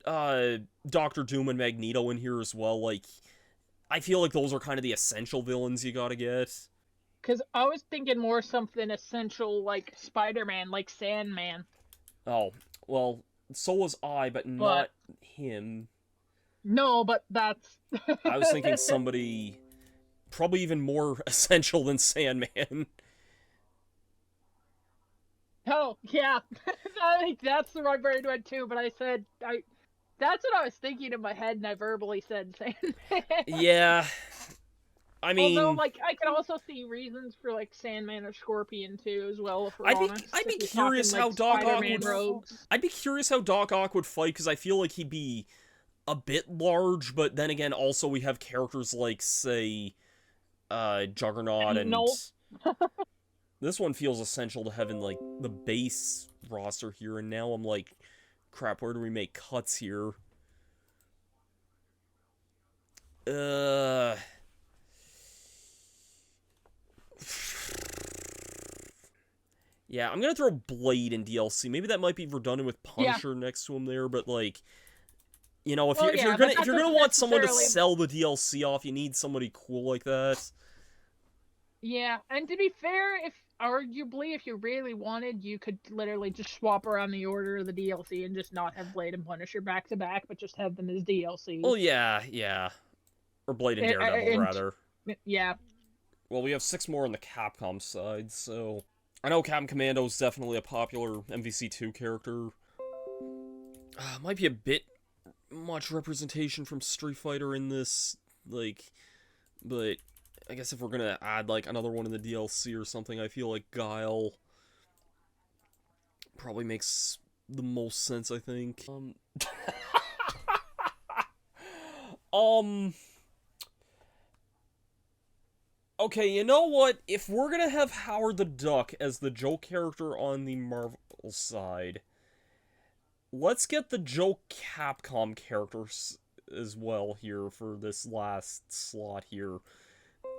Doctor Doom and Magneto in here as well. Like, I feel like those are kind of the essential villains you gotta get. Because I was thinking more something essential like Spider-Man, like Sandman. Oh, well, so was I, but not him. No, but that's... I was thinking somebody probably even more essential than Sandman. Oh, yeah. I think that's the right brain went too, but I said... That's what I was thinking in my head, and I verbally said Sandman. Yeah. I mean... Although, like, I could also see reasons for, like, Sandman or Scorpion, too, as well, if we're honest. I'd be curious how Doc Ock would... rogues. I'd be curious how Doc Ock would fight, because I feel like he'd be a bit large, but then again, also we have characters like, say, Juggernaut and... This one feels essential to having, like, the base roster here, and now I'm like, crap, where do we make cuts here? Yeah, I'm gonna throw Blade in DLC. Maybe that might be redundant with Punisher next to him there, but, like, you know, if you're gonna want someone to sell the DLC off, you need somebody cool like that. Yeah, and to be fair, arguably, if you really wanted, you could literally just swap around the order of the DLC and just not have Blade and Punisher back to back, but just have them as DLC. Oh yeah. Or Blade and Daredevil, rather. Yeah. Well, we have 6 more on the Capcom side, so... I know Captain Commando is definitely a popular MVC2 character. Might be a bit much representation from Street Fighter in this, like... But... I guess if we're gonna add, like, another one in the DLC or something, I feel like Guile probably makes the most sense, I think. Okay, you know what? If we're gonna have Howard the Duck as the joke character on the Marvel side, let's get the joke Capcom characters as well here for this last slot here.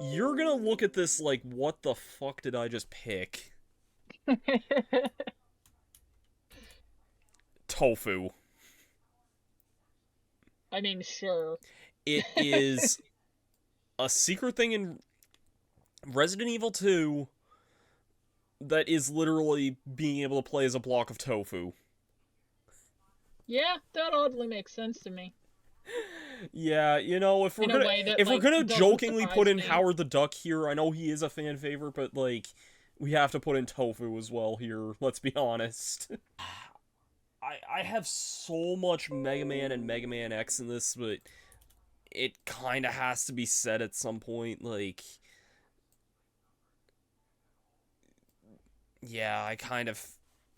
You're gonna look at this like, what the fuck did I just pick? Tofu. I mean, sure. It is a secret thing in Resident Evil 2 that is literally being able to play as a block of tofu. Yeah, that oddly makes sense to me. Yeah, you know, In a way that, if we're like, gonna doesn't jokingly put surprise in me. Howard the Duck here, I know he is a fan favorite, but like we have to put in tofu as well here. Let's be honest. I have so much Mega Man and Mega Man X in this, but it kind of has to be said at some point. Like, yeah, I kind of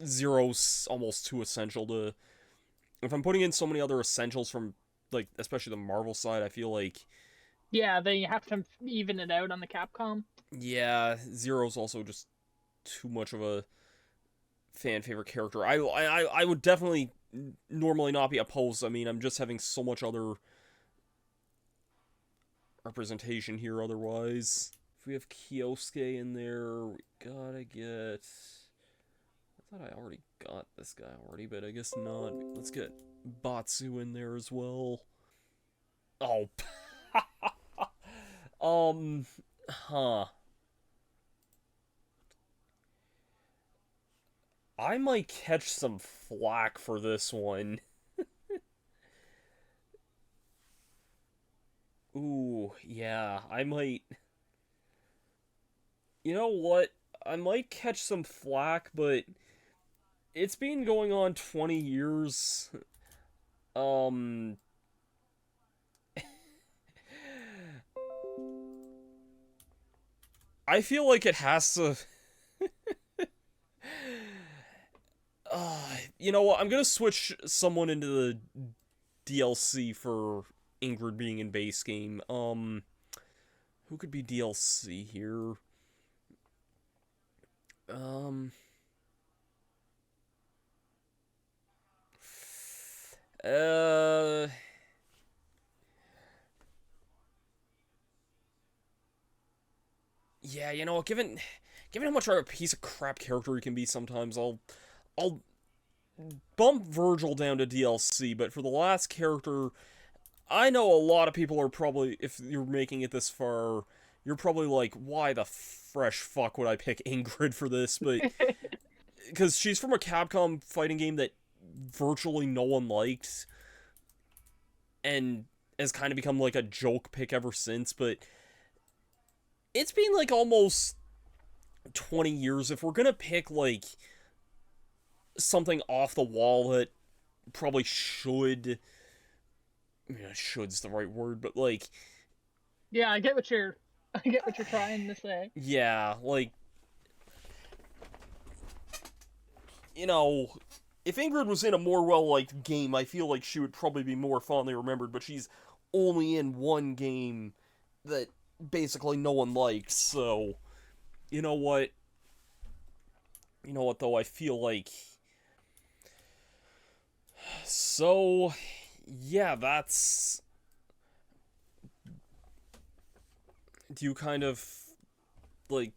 Zero's almost too essential to. If I'm putting in so many other essentials from, like, especially the Marvel side, I feel like, Yeah, then you have to even it out on the Capcom. yeah, Zero's also just too much of a fan favorite character. I would definitely normally not be opposed. I mean, I'm just having so much other representation here otherwise. If we have Kyosuke in there, we gotta get. I thought I already got this guy already, but I guess not. Let's get Batsu in there as well. Oh. Huh. I might catch some flack for this one. Ooh, yeah, I might. You know what? I might catch some flack, but it's been going on 20 years. Um. I feel like it has to. You know what? I'm gonna switch someone into the DLC for Ingrid being in base game. Who could be DLC here? Um. Uh. Yeah, you know, given how much of a piece of crap character he can be sometimes, I'll bump Virgil down to DLC, but for the last character, I know a lot of people are probably, if you're making it this far, you're probably like, why the fresh fuck would I pick Ingrid for this? But because she's from a Capcom fighting game that virtually no one liked, and has kind of become like a joke pick ever since. But it's been like almost 20 years. If we're gonna pick like something off the wall that probably should, yeah, should's the right word, but like, Yeah, I get what you're trying to say. yeah, like, you know, if Ingrid was in a more well-liked game, I feel like she would probably be more fondly remembered, but she's only in one game that basically no one likes, so, you know what? You know what, though? I feel like... So, yeah, that's... Do you kind of, like...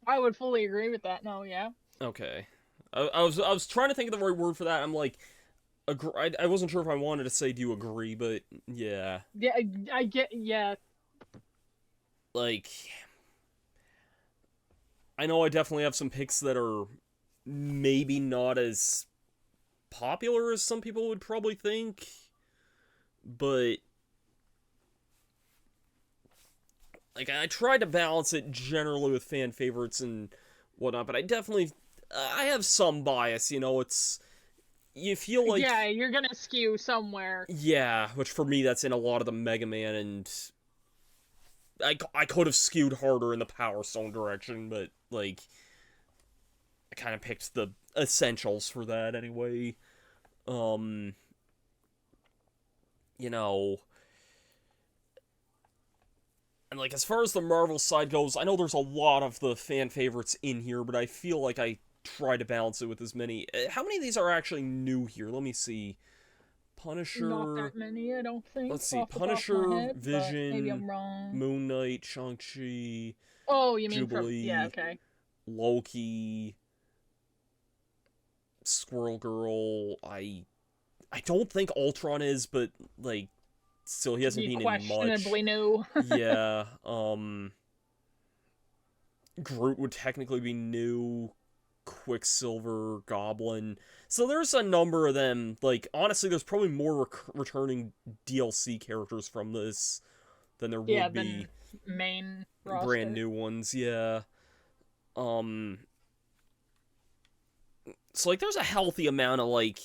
I would fully agree with that. No, yeah. Okay. I was trying to think of the right word for that. I'm like, I wasn't sure if I wanted to say do you agree, but yeah. Yeah, I get. Yeah, Like, I know I definitely have some picks that are maybe not as popular as some people would probably think, but like I tried to balance it generally with fan favorites and whatnot, but I definitely I have some bias, you know, it's you feel like yeah, you're gonna skew somewhere. yeah, which for me that's in a lot of the Mega Man, and I could have skewed harder in the Power Stone direction, but like I kind of picked the essentials for that anyway. Um you know, and like as far as the Marvel side goes, I know there's a lot of the fan favorites in here, but I feel like I try to balance it with as many. How many of these are actually new here? Let me see. Not Punisher. that many, I don't think, Let's see. off the top of my Punisher, head, but maybe Vision, I'm wrong. Moon Knight, Shang-Chi, Oh, you mean from... Yeah, Jubilee, okay. Loki, Squirrel Girl. I don't think Ultron is, but like still he hasn't You been in much. questionably new. Yeah. Groot would technically be new. Quicksilver, Goblin. So there's a number of them. Like, honestly, there's probably more returning DLC characters from this than there Yeah, would be then main brand roster. new ones. Yeah. Um. So like, there's a healthy amount of like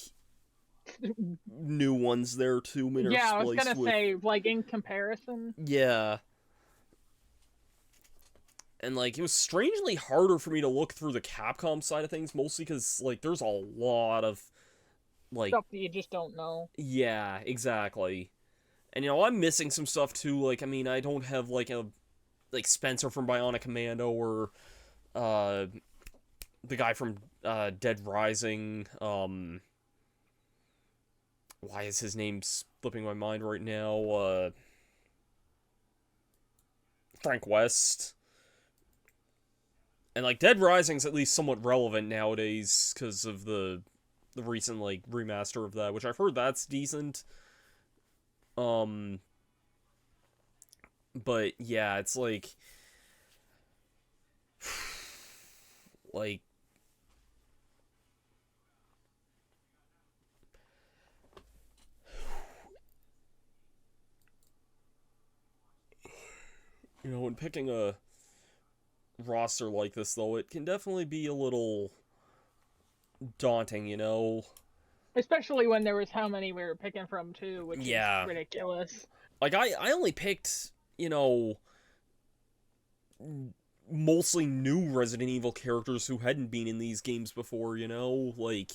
new ones there too, Yeah, I was interspliced gonna with. say, like, in comparison. Yeah. And like, it was strangely harder for me to look through the Capcom side of things, mostly because like, there's a lot of like, Stuff that you just don't know. yeah, exactly. And I'm missing some stuff too. Like, I mean, I don't have like a like Spencer from Bionic Commando or uh the guy from Dead Rising. Why is his name slipping my mind right now? Frank West. And like Dead Rising's at least somewhat relevant nowadays because of the recent like remaster of that, which I've heard that's decent. Um but yeah, it's like when picking a roster like this though, it can definitely be a little daunting. Especially when there was how many we were picking from, too, which is Yeah. ridiculous. Like I only picked, mostly new Resident Evil characters who hadn't been in these games before. Like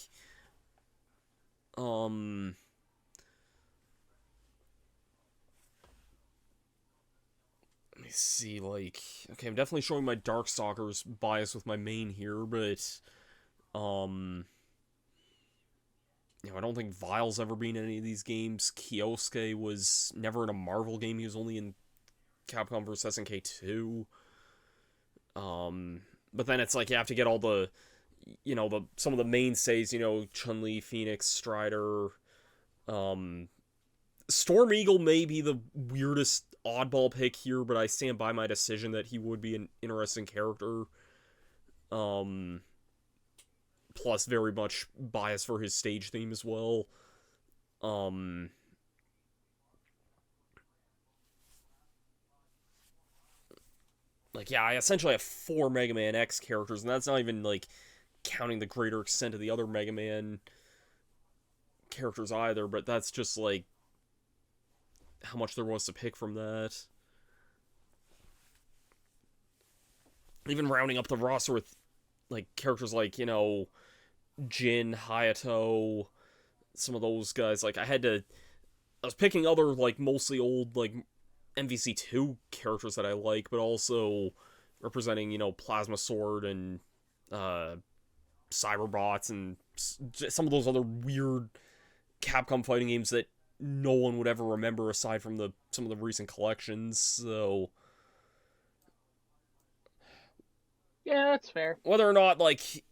um let me see, like, okay, I'm definitely showing my Darkstalkers bias with my main here, but um I don't think Vile's ever been in any of these games. Kyosuke was never in a Marvel game. He was only in Capcom vs. SNK 2. But then it's like you have to get all the some of the mainstays, Chun-Li, Phoenix, Strider. Storm Eagle may be the weirdest oddball pick here, but I stand by my decision that he would be an interesting character. Plus very much biased for his stage theme as well. Like, yeah, I essentially have 4 Mega Man X characters, and that's not even like counting the greater extent of the other Mega Man characters either, but that's just like how much there was to pick from that. Even rounding up the roster with like characters like, Jin, Hayato, some of those guys, like I was picking other like mostly old like MVC2 characters that I like, but also representing, Plasma Sword and Cyberbots and some of those other weird Capcom fighting games that no one would ever remember aside from some of the recent collections. So Yeah, that's fair. whether or not like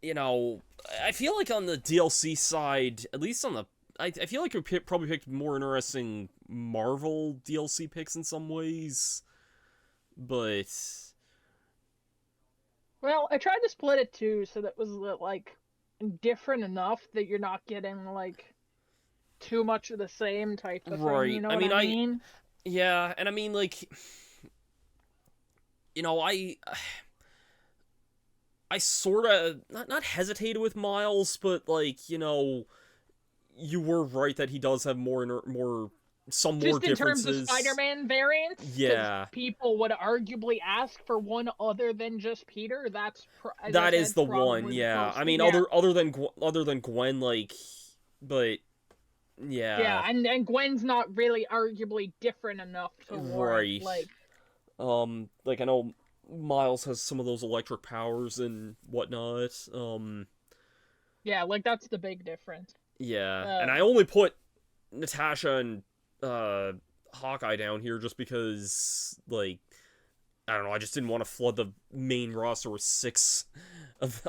I feel like on the DLC side, at least on the I feel like we probably picked more interesting Marvel DLC picks in some ways, but Well, I tried to split it, too, so that was, like, different enough that you're not getting, like, too much of the same type of thing, you right. know I what mean, I mean? yeah, and I mean like I sort of not hesitated with Miles, but like you were right that he does have some more Just in terms of differences. Spider-Man variants, because Yeah, people would arguably ask for one other than just Peter. That's, as I that is said, the one. probably the Yeah, I closest. mean Yeah, other than Gwen, like, but yeah, yeah, and Gwen's not really arguably different enough to warrant, right. like, Like I know Miles has some of those electric powers and whatnot. yeah, like that's the big difference. Yeah, and I Um, only put Natasha and uh, Hawkeye down here just because, like, I don't know, I just didn't want to flood the main roster with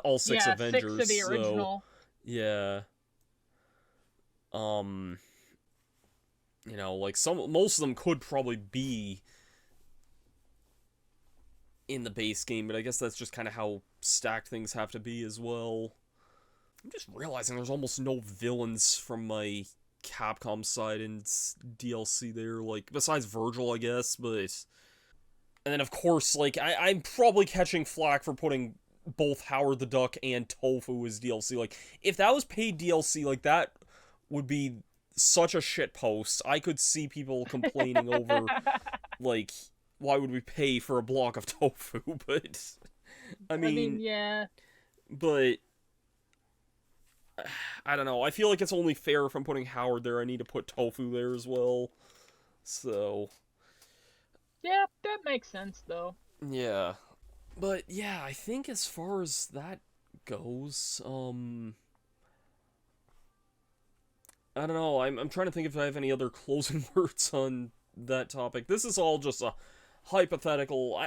all six yeah, six Avengers. of the So original. yeah, um, like most of them could probably be in the base game, but I guess that's just kind of how stacked things have to be as well. I'm just realizing there's almost no villains from my Capcom side in DLC there, like, besides Virgil, I guess, but... And then, of course, like, I'm probably catching flack for putting both Howard the Duck and Tofu as DLC. Like, if that was paid DLC, like, that would be such a shit post. I could see people complaining over, like, why would we pay for a block of tofu? But, I I mean, mean, yeah, but I don't know. I feel like it's only fair if I'm putting Howard there. I need to put Tofu there as well. So, yeah, that makes sense though. yeah. But yeah, I think as far as that goes, I don't know. I'm trying to think if I have any other closing words on that topic. This is all just a hypothetical.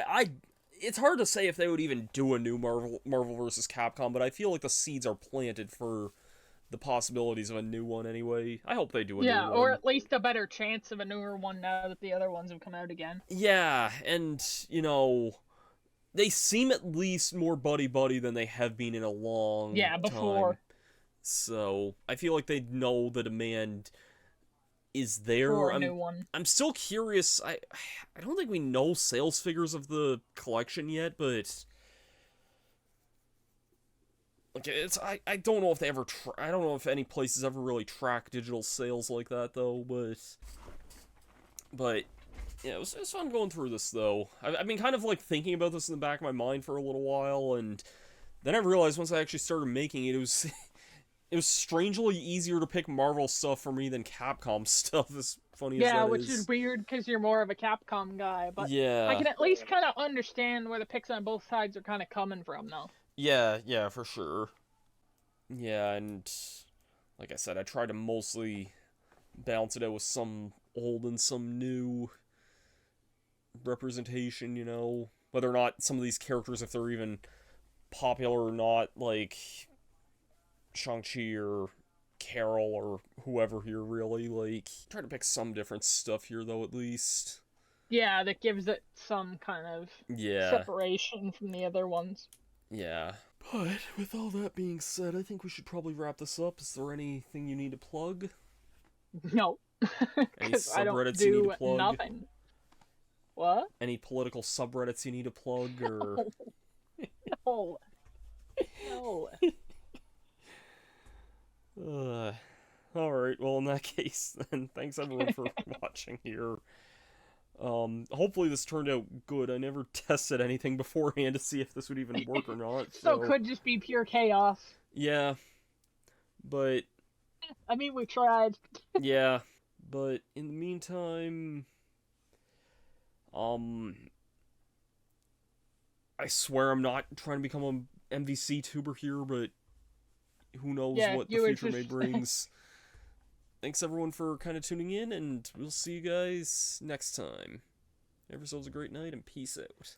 It's hard to say if they would even do a new Marvel versus Capcom, but I feel like the seeds are planted for the possibilities of a new one anyway. I hope they do a new Yeah, or one. at least a better chance of a newer one now that the other ones have come out again. Yeah, and they seem at least more buddy buddy than they have been in a long Yeah, time. before So I feel like they know the demand is for there. a I'm new one. I'm still curious. I don't think we know sales figures of the collection yet, but like I don't know if they ever I don't know if any places ever really track digital sales like that though, but yeah, it was fun going through this though. I've been kind of like thinking about this in the back of my mind for a little while, and then I realized once I actually started making it, it was it was strangely easier to pick Marvel stuff for me than Capcom stuff. As funny as Yeah, that which is is. weird because you're more of a Capcom guy, but I Yeah, can at least kind of understand where the picks on both sides are kind of coming from, though. yeah, for sure. Yeah, and like I said, I try to mostly balance it out with some old and some new representation. Whether or not some of these characters, if they're even popular or not, like Shang-Chi or Carol or whoever here, really. Like, try to pick some different stuff here, though, at least. Yeah, that gives it some kind of Yeah, separation from the other ones. yeah. But with all that being said, I think we should probably wrap this up. Is there anything you need to plug? No, Any because I don't subreddits you need to do plug? nothing. What? Any political subreddits you need to plug? Or No, no. uh, all right. Well, in that case, then thanks everyone for watching here. Hopefully this turned out good. I never tested anything beforehand to see if this would even work or not. So So could just be pure chaos. yeah, but I mean, we tried. yeah, but in the meantime, um, I swear I'm not trying to become a MVC tuber here, but who knows Yeah, what the you were future may just. brings. Thanks everyone for kind of tuning in, and we'll see you guys next time. Have yourselves a great night, and peace out.